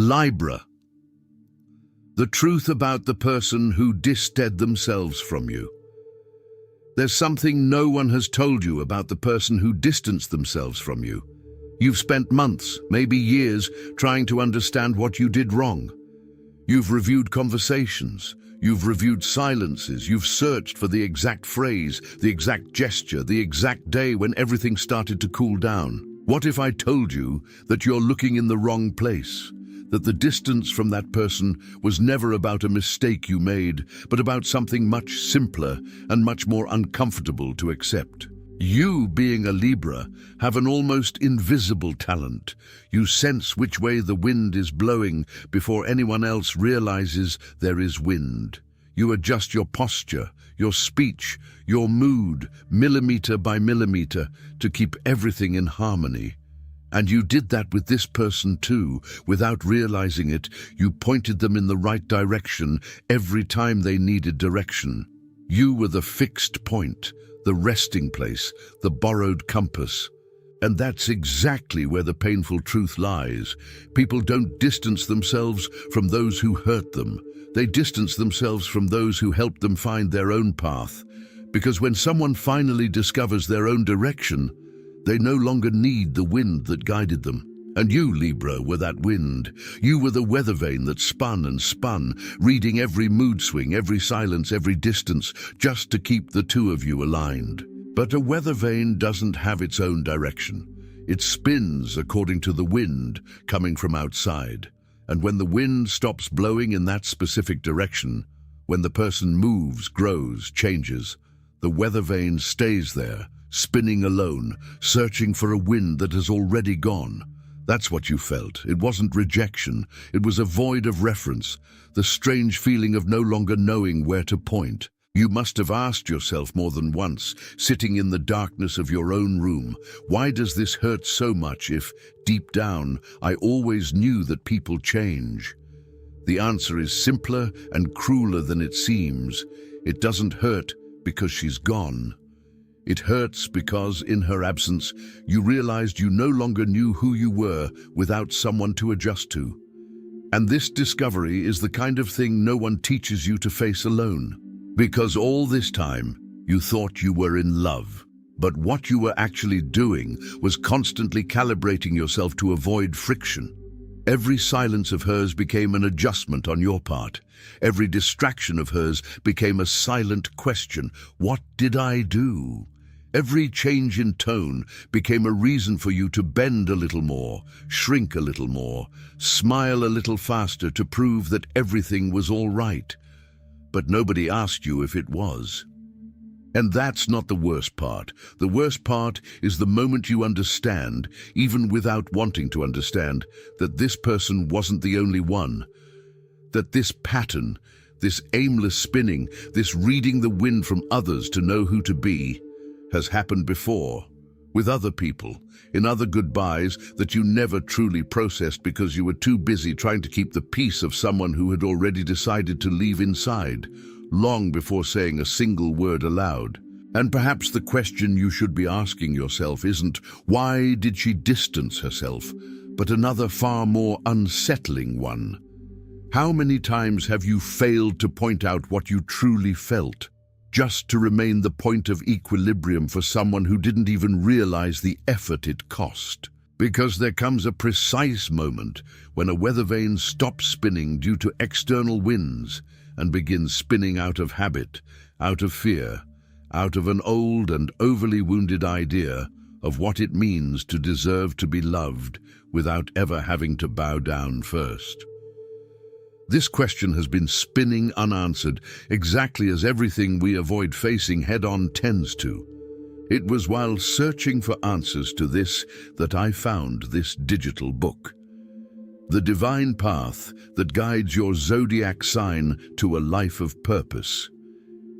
Libra. The truth about the person who distanced themselves from you. There's something no one has told you about the person who distanced themselves from you. You've spent months, maybe years, trying to understand what you did wrong. You've reviewed conversations. You've reviewed silences. You've searched for the exact phrase, the exact gesture, the exact day when everything started to cool down. What if I told you that you're looking in the wrong place? That the distance from that person was never about a mistake you made, but about something much simpler and much more uncomfortable to accept. You, being a Libra, have an almost invisible talent. You sense which way the wind is blowing before anyone else realizes there is wind. You adjust your posture, your speech, your mood, millimeter by millimeter, to keep everything in harmony. And you did that with this person too. Without realizing it, you pointed them in the right direction every time they needed direction. You were the fixed point, the resting place, the borrowed compass. And that's exactly where the painful truth lies. People don't distance themselves from those who hurt them. They distance themselves from those who helped them find their own path. Because when someone finally discovers their own direction, they no longer need the wind that guided them. And you, Libra, were that wind. You were the weather vane that spun and spun, reading every mood swing, every silence, every distance, just to keep the two of you aligned. But a weather vane doesn't have its own direction. It spins according to the wind coming from outside. And when the wind stops blowing in that specific direction, when the person moves, grows, changes, the weather vane stays there, spinning alone, searching for a wind that has already gone. That's what you felt. It wasn't rejection. It was a void of reference, the strange feeling of no longer knowing where to point. You must have asked yourself more than once, sitting in the darkness of your own room, why does this hurt so much if, deep down, I always knew that people change? The answer is simpler and crueler than it seems. It doesn't hurt because she's gone. It hurts because, in her absence, you realized you no longer knew who you were without someone to adjust to. And this discovery is the kind of thing no one teaches you to face alone. Because all this time, you thought you were in love. But what you were actually doing was constantly calibrating yourself to avoid friction. Every silence of hers became an adjustment on your part. Every distraction of hers became a silent question. What did I do? Every change in tone became a reason for you to bend a little more, shrink a little more, smile a little faster to prove that everything was all right. But nobody asked you if it was. And that's not the worst part. The worst part is the moment you understand, even without wanting to understand, that this person wasn't the only one. That this pattern, this aimless spinning, this reading the wind from others to know who to be, has happened before, with other people, in other goodbyes that you never truly processed because you were too busy trying to keep the peace of someone who had already decided to leave inside, long before saying a single word aloud. And perhaps the question you should be asking yourself isn't, why did she distance herself, but another far more unsettling one. How many times have you failed to point out what you truly felt, just to remain the point of equilibrium for someone who didn't even realize the effort it cost? Because there comes a precise moment when a weather vane stops spinning due to external winds and begins spinning out of habit, out of fear, out of an old and overly wounded idea of what it means to deserve to be loved without ever having to bow down first. This question has been spinning unanswered, exactly as everything we avoid facing head-on tends to. It was while searching for answers to this that I found this digital book. The divine path that guides your zodiac sign to a life of purpose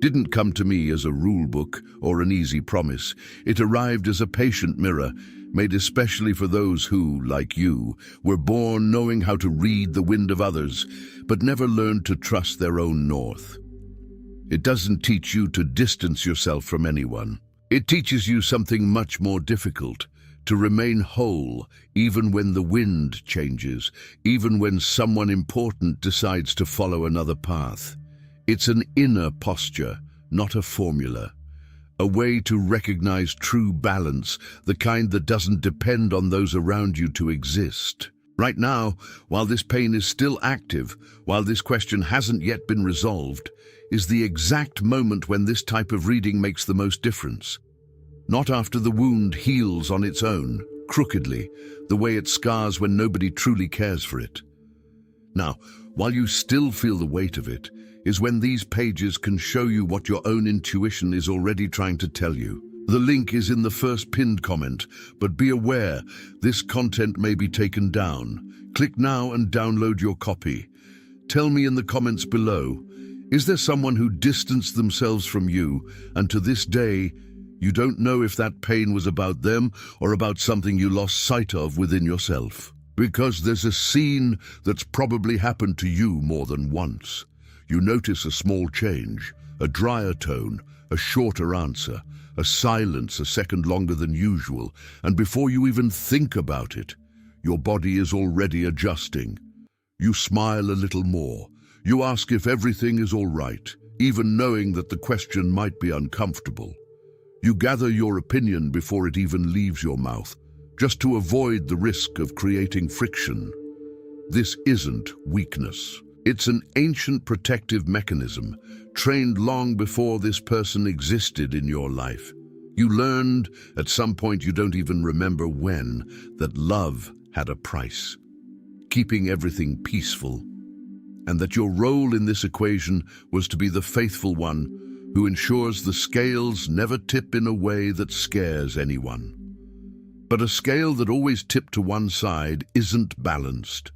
didn't come to me as a rule book or an easy promise. It arrived as a patient mirror, made especially for those who, like you, were born knowing how to read the wind of others, but never learned to trust their own north. It doesn't teach you to distance yourself from anyone. It teaches you something much more difficult, to remain whole even when the wind changes, even when someone important decides to follow another path. It's an inner posture, not a formula. A way to recognize true balance, the kind that doesn't depend on those around you to exist. Right now, while this pain is still active, while this question hasn't yet been resolved, is the exact moment when this type of reading makes the most difference. Not after the wound heals on its own, crookedly, the way it scars when nobody truly cares for it. Now, while you still feel the weight of it, is when these pages can show you what your own intuition is already trying to tell you. The link is in the first pinned comment, but be aware, this content may be taken down. Click now and download your copy. Tell me in the comments below, is there someone who distanced themselves from you, and to this day, you don't know if that pain was about them or about something you lost sight of within yourself? Because there's a scene that's probably happened to you more than once. You notice a small change, a drier tone, a shorter answer, a silence a second longer than usual, and before you even think about it, your body is already adjusting. You smile a little more. You ask if everything is all right, even knowing that the question might be uncomfortable. You gather your opinion before it even leaves your mouth, just to avoid the risk of creating friction. This isn't weakness. It's an ancient protective mechanism, trained long before this person existed in your life. You learned, at some point you don't even remember when, that love had a price, keeping everything peaceful, and that your role in this equation was to be the faithful one who ensures the scales never tip in a way that scares anyone. But a scale that always tipped to one side isn't balanced.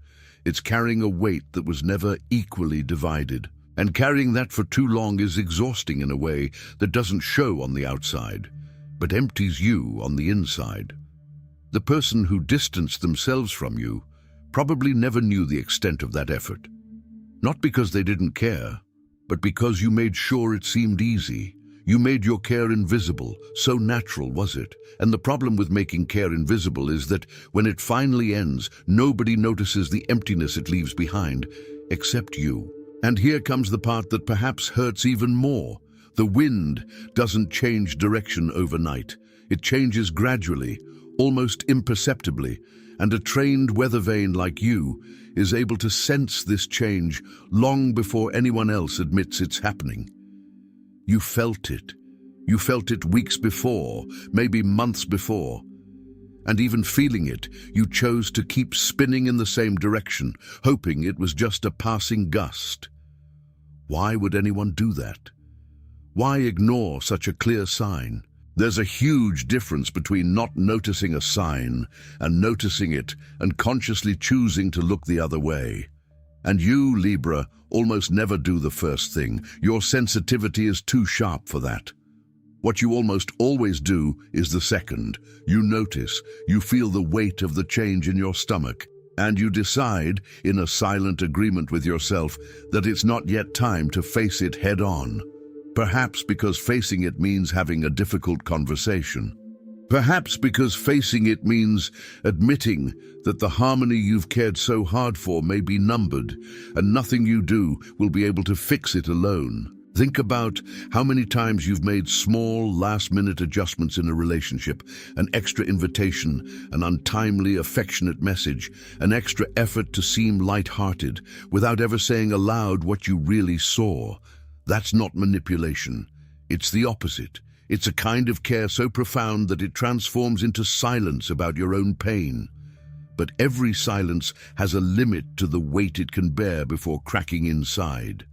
It's carrying a weight that was never equally divided. And carrying that for too long is exhausting in a way that doesn't show on the outside, but empties you on the inside. The person who distanced themselves from you probably never knew the extent of that effort. Not because they didn't care, but because you made sure it seemed easy. You made your care invisible, so natural was it. And the problem with making care invisible is that when it finally ends, nobody notices the emptiness it leaves behind, except you. And here comes the part that perhaps hurts even more. The wind doesn't change direction overnight. It changes gradually, almost imperceptibly, and a trained weather vane like you is able to sense this change long before anyone else admits it's happening. You felt it. You felt it weeks before, maybe months before. And even feeling it, you chose to keep spinning in the same direction, hoping it was just a passing gust. Why would anyone do that? Why ignore such a clear sign? There's a huge difference between not noticing a sign and noticing it and consciously choosing to look the other way. And you, Libra, almost never do the first thing. Your sensitivity is too sharp for that. What you almost always do is the second. You notice, you feel the weight of the change in your stomach, and you decide, in a silent agreement with yourself, that it's not yet time to face it head on. Perhaps because facing it means having a difficult conversation. Perhaps because facing it means admitting that the harmony you've cared so hard for may be numbered, and nothing you do will be able to fix it alone. Think about how many times you've made small, last-minute adjustments in a relationship, an extra invitation, an untimely, affectionate message, an extra effort to seem light-hearted, without ever saying aloud what you really saw. That's not manipulation. It's the opposite. It's a kind of care so profound that it transforms into silence about your own pain. But every silence has a limit to the weight it can bear before cracking inside.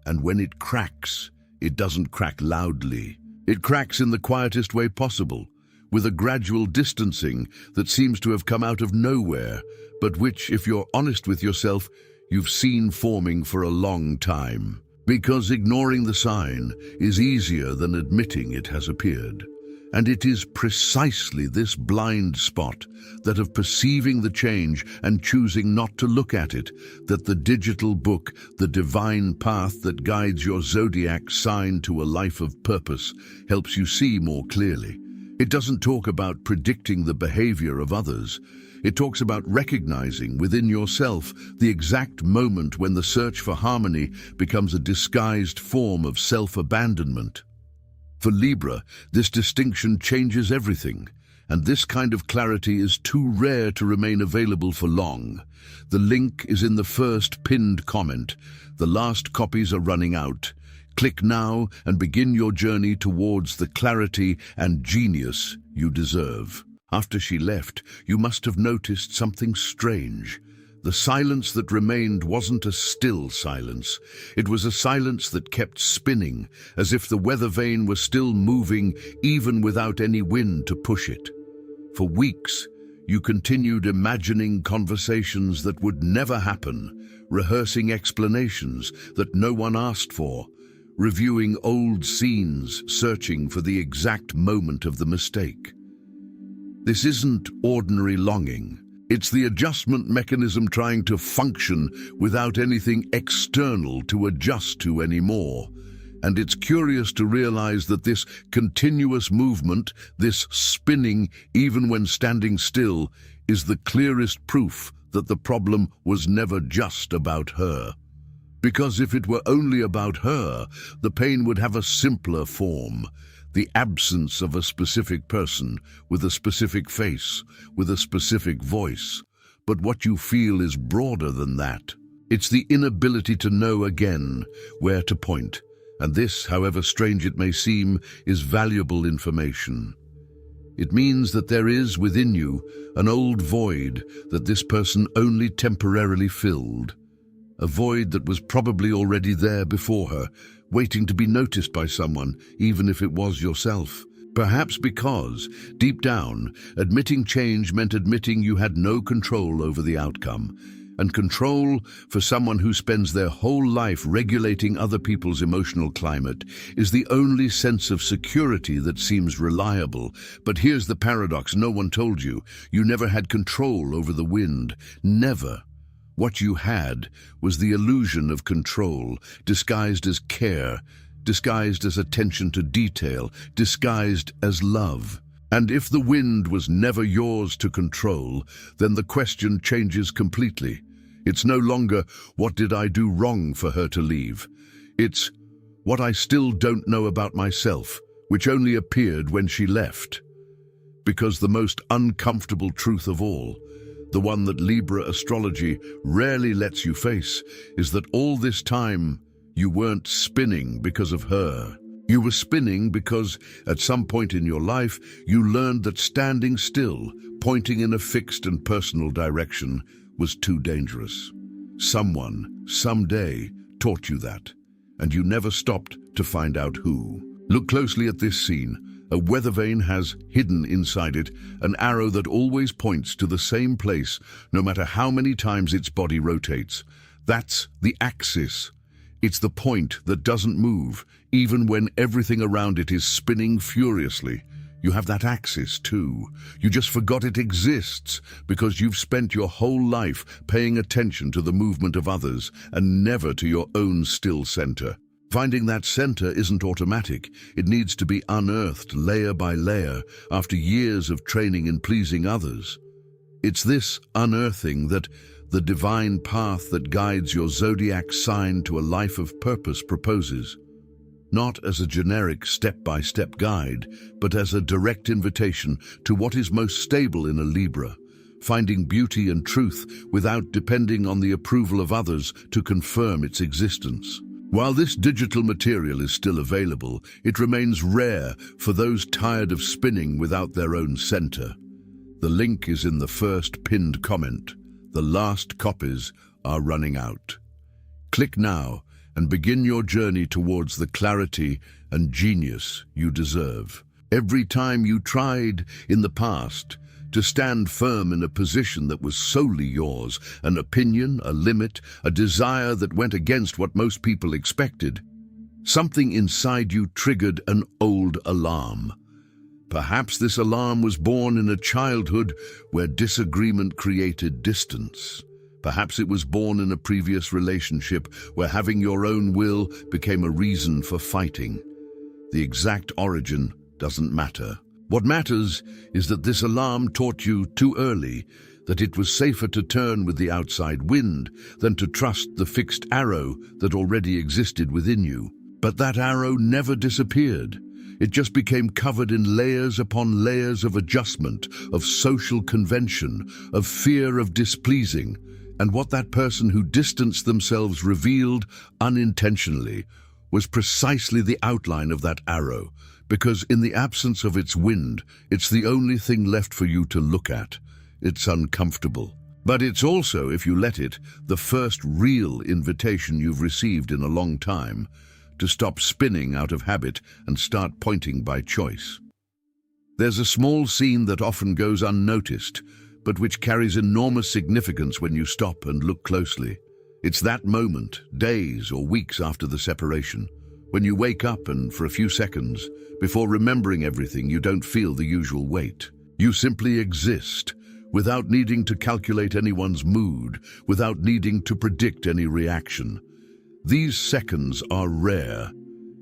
And when it cracks, it doesn't crack loudly. It cracks in the quietest way possible, with a gradual distancing that seems to have come out of nowhere, but which, if you're honest with yourself, you've seen forming for a long time. Because ignoring the sign is easier than admitting it has appeared. And it is precisely this blind spot, that of perceiving the change and choosing not to look at it, that the digital book, The Divine Path that guides your zodiac sign to a life of purpose, helps you see more clearly. It doesn't talk about predicting the behavior of others. It talks about recognizing within yourself the exact moment when the search for harmony becomes a disguised form of self-abandonment. For Libra, this distinction changes everything, and this kind of clarity is too rare to remain available for long. The link is in the first pinned comment. The last copies are running out. Click now and begin your journey towards the clarity and genius you deserve. After she left, you must have noticed something strange. The silence that remained wasn't a still silence. It was a silence that kept spinning, as if the weather vane was still moving even without any wind to push it. For weeks, you continued imagining conversations that would never happen, rehearsing explanations that no one asked for, reviewing old scenes, searching for the exact moment of the mistake. This isn't ordinary longing. It's the adjustment mechanism trying to function without anything external to adjust to anymore. And it's curious to realize that this continuous movement, this spinning even when standing still, is the clearest proof that the problem was never just about her. Because if it were only about her, the pain would have a simpler form. The absence of a specific person, with a specific face, with a specific voice. But what you feel is broader than that. It's the inability to know again where to point. And this, however strange it may seem, is valuable information. It means that there is within you an old void that this person only temporarily filled. A void that was probably already there before her, waiting to be noticed by someone, even if it was yourself. Perhaps because, deep down, admitting change meant admitting you had no control over the outcome. And control, for someone who spends their whole life regulating other people's emotional climate, is the only sense of security that seems reliable. But here's the paradox no one told you. You never had control over the wind. Never. What you had was the illusion of control, disguised as care, disguised as attention to detail, disguised as love. And if the wind was never yours to control, then the question changes completely. It's no longer, what did I do wrong for her to leave? It's, what I still don't know about myself, which only appeared when she left. Because the most uncomfortable truth of all, the one that Libra astrology rarely lets you face, is that all this time you weren't spinning because of her. You were spinning because, at some point in your life, you learned that standing still, pointing in a fixed and personal direction, was too dangerous. Someone, someday, taught you that, and you never stopped to find out who. Look closely at this scene. A weather vane has, hidden inside it, an arrow that always points to the same place, no matter how many times its body rotates. That's the axis. It's the point that doesn't move, even when everything around it is spinning furiously. You have that axis too. You just forgot it exists because you've spent your whole life paying attention to the movement of others and never to your own still center. Finding that center isn't automatic. It needs to be unearthed layer by layer after years of training in pleasing others. It's this unearthing that the divine path that guides your zodiac sign to a life of purpose proposes. Not as a generic step-by-step guide, but as a direct invitation to what is most stable in a Libra, finding beauty and truth without depending on the approval of others to confirm its existence. While this digital material is still available, it remains rare for those tired of spinning without their own center. The link is in the first pinned comment. The last copies are running out. Click now and begin your journey towards the clarity and genius you deserve. Every time you tried in the past to stand firm in a position that was solely yours, an opinion, a limit, a desire that went against what most people expected, something inside you triggered an old alarm. Perhaps this alarm was born in a childhood where disagreement created distance. Perhaps it was born in a previous relationship where having your own will became a reason for fighting. The exact origin doesn't matter. What matters is that this alarm taught you too early that it was safer to turn with the outside wind than to trust the fixed arrow that already existed within you. But that arrow never disappeared. It just became covered in layers upon layers of adjustment, of social convention, of fear of displeasing. And what that person who distanced themselves revealed unintentionally was precisely the outline of that arrow, because in the absence of its wind, it's the only thing left for you to look at. It's uncomfortable. But it's also, if you let it, the first real invitation you've received in a long time to stop spinning out of habit and start pointing by choice. There's a small scene that often goes unnoticed, but which carries enormous significance when you stop and look closely. It's that moment, days or weeks after the separation, when you wake up and for a few seconds, before remembering everything, you don't feel the usual weight. You simply exist, without needing to calculate anyone's mood, without needing to predict any reaction. These seconds are rare,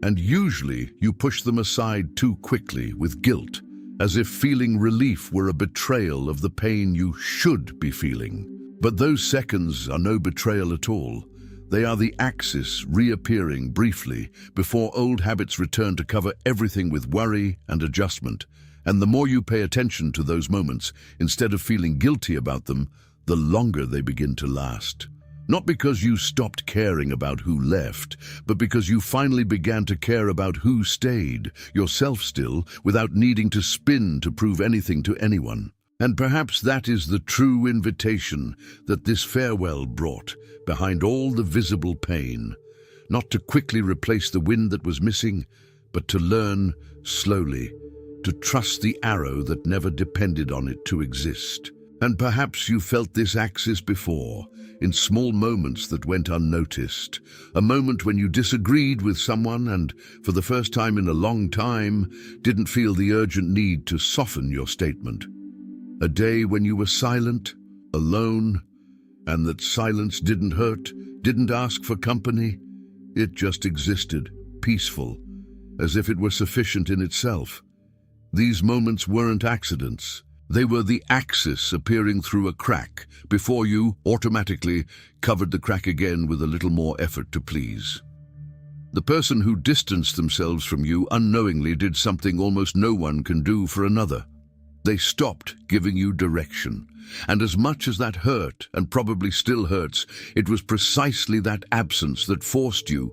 and usually you push them aside too quickly with guilt, as if feeling relief were a betrayal of the pain you should be feeling. But those seconds are no betrayal at all. They are the axis reappearing briefly before old habits return to cover everything with worry and adjustment. And the more you pay attention to those moments, instead of feeling guilty about them, the longer they begin to last. Not because you stopped caring about who left, but because you finally began to care about who stayed, yourself still, without needing to spin to prove anything to anyone. And perhaps that is the true invitation that this farewell brought, behind all the visible pain. Not to quickly replace the wind that was missing, but to learn, slowly, to trust the arrow that never depended on it to exist. And perhaps you felt this axis before, in small moments that went unnoticed. A moment when you disagreed with someone and, for the first time in a long time, didn't feel the urgent need to soften your statement. A day when you were silent, alone, and that silence didn't hurt, didn't ask for company. It just existed, peaceful, as if it were sufficient in itself. These moments weren't accidents. They were the axis appearing through a crack before you automatically covered the crack again with a little more effort to please. The person who distanced themselves from you unknowingly did something almost no one can do for another. They stopped giving you direction. And as much as that hurt, and probably still hurts, it was precisely that absence that forced you,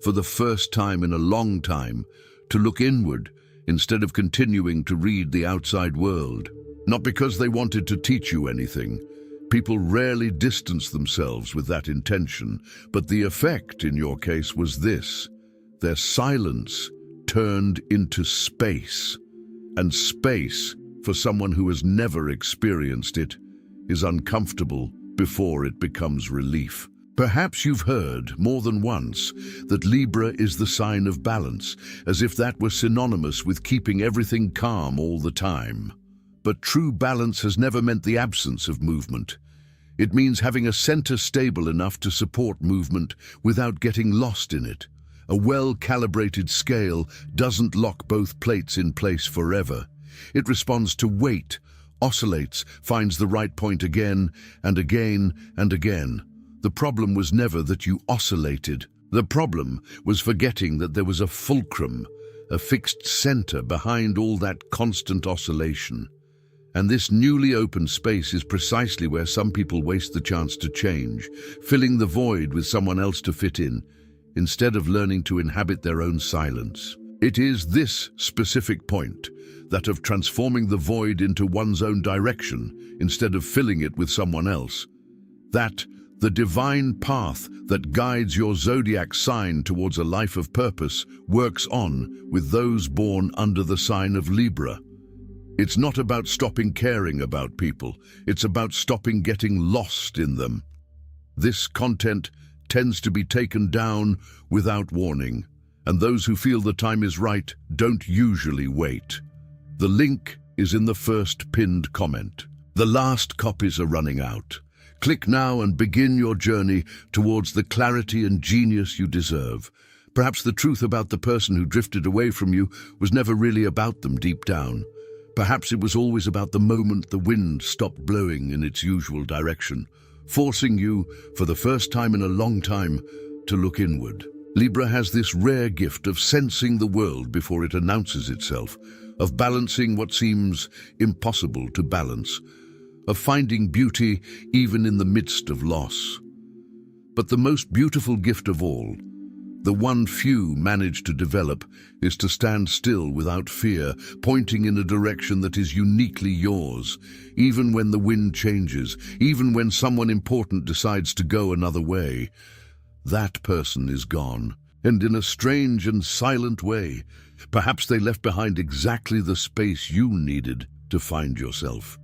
for the first time in a long time, to look inward instead of continuing to read the outside world. Not because they wanted to teach you anything. People rarely distance themselves with that intention, but the effect in your case was this. Their silence turned into space. And space, for someone who has never experienced it, is uncomfortable before it becomes relief. Perhaps you've heard more than once that Libra is the sign of balance, as if that were synonymous with keeping everything calm all the time. But true balance has never meant the absence of movement. It means having a center stable enough to support movement without getting lost in it. A well-calibrated scale doesn't lock both plates in place forever. It responds to weight, oscillates, finds the right point again and again and again. The problem was never that you oscillated. The problem was forgetting that there was a fulcrum, a fixed center behind all that constant oscillation. And this newly opened space is precisely where some people waste the chance to change, filling the void with someone else to fit in, instead of learning to inhabit their own silence. It is this specific point, that of transforming the void into one's own direction, instead of filling it with someone else, that the divine path that guides your zodiac sign towards a life of purpose works on with those born under the sign of Libra. It's not about stopping caring about people, it's about stopping getting lost in them. This content tends to be taken down without warning, and those who feel the time is right don't usually wait. The link is in the first pinned comment. The last copies are running out. Click now and begin your journey towards the clarity and genius you deserve. Perhaps the truth about the person who drifted away from you was never really about them deep down, Perhaps it was always about the moment the wind stopped blowing in its usual direction, forcing you, for the first time in a long time, to look inward. Libra has this rare gift of sensing the world before it announces itself, of balancing what seems impossible to balance, of finding beauty even in the midst of loss. But the most beautiful gift of all, the one few manage to develop, is to stand still without fear, pointing in a direction that is uniquely yours, even when the wind changes, even when someone important decides to go another way. That person is gone, and in a strange and silent way, perhaps they left behind exactly the space you needed to find yourself.